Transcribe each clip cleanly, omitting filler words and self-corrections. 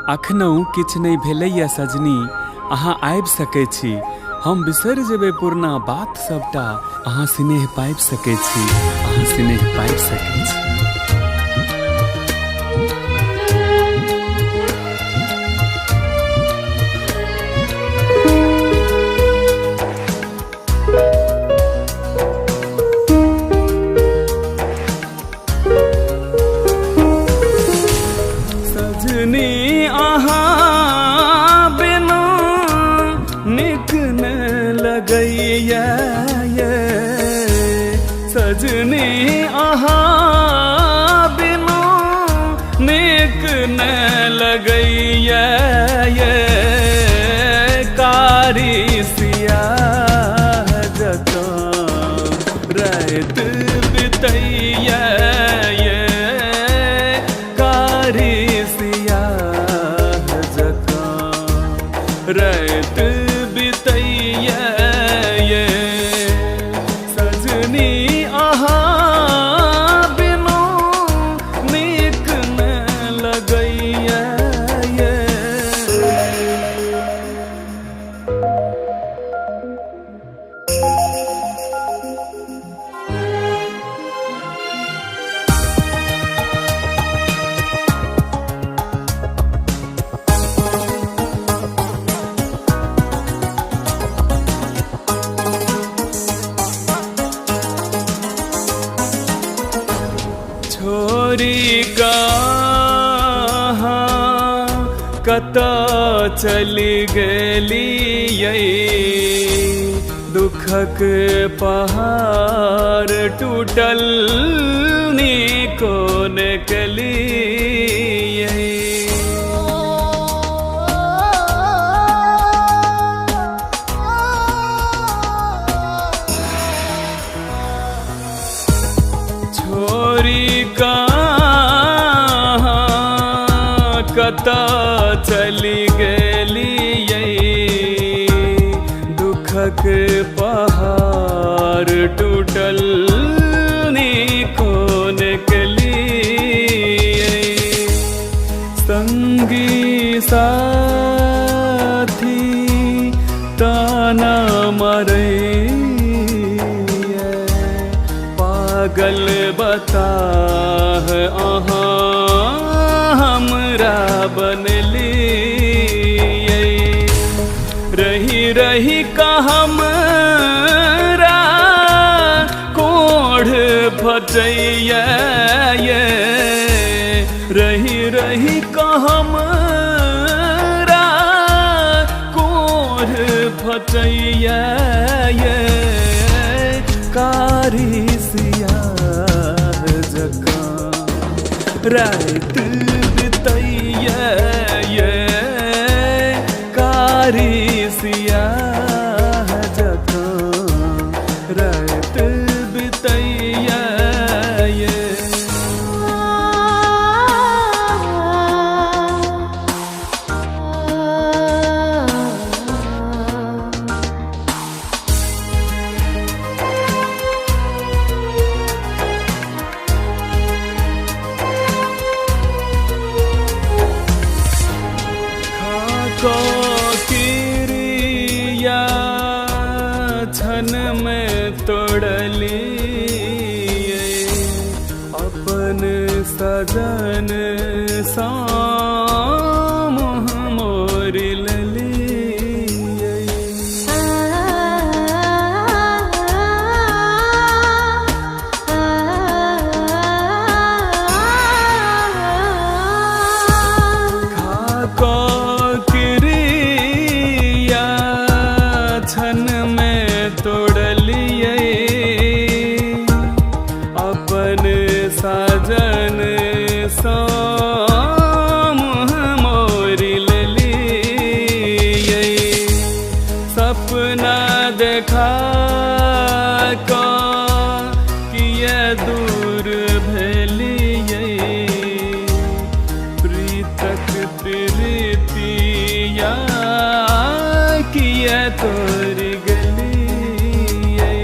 अखनऊ किछ नहीं भेलैया सजनी, अहाँ आबि सकै छी। हम बिसरि जेबै पुरना बात सबटा, अहाँ स्नेह पाबि सकै छी, अहाँ स्नेह पाबि सकै छी। सजनी अहाँ बिना निक न लगैया ये, सजनी अहाँ बिना निक न लगैया ये। कारी सियाह जकाँ रात बितैया ये, कारी रात बितैया ये। सजनी अहाँ बिना निक न लगैया ये। छोरी कहाँ कतऽ चलि गेलियै, दुखक पहाड़ टूटल नीको न केलियै। छोरी कहाँ कतऽ चलि गेलियै, दुखक पहाड़ टूटल नीको न केलियै। संगी साथी ताना मारै, पागल बताह अहाँ हमरा बनलियै। रही रही का हमरा कोढ़ फटैया ये, रही रही का हमरा कोढ़ फटैया ये। कारी सियाह जकाँ रात बितैया ये, कारी सियाह जकाँ रात बितैया ये। किरिया छन में तोड़लिए, अपन सजन सा मुँह मोर लेलिए। छन में तोड़लिए, अपन साजन सा मुँह मोर लेलिए। सपना देखा का किए दूर भेलिए, प्रीतक प्रीतिया किए तोर गलिए।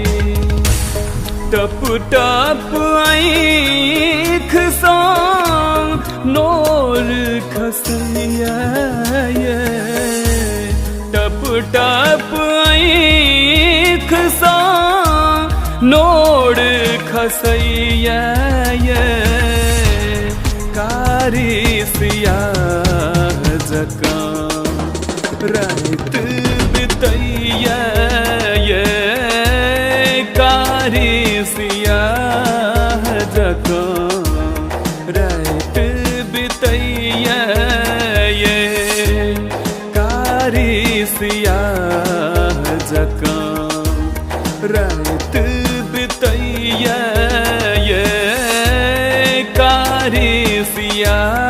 टप टप आँख सा नोर खस कसैया ये टप टप आँख सा नोड़ खसैया ये कारी सियाह जकां रात बितैया ये कारी सियाह जकां रात बितैया ये कारी सियाह जकां रात बितैया ये कारी सियाह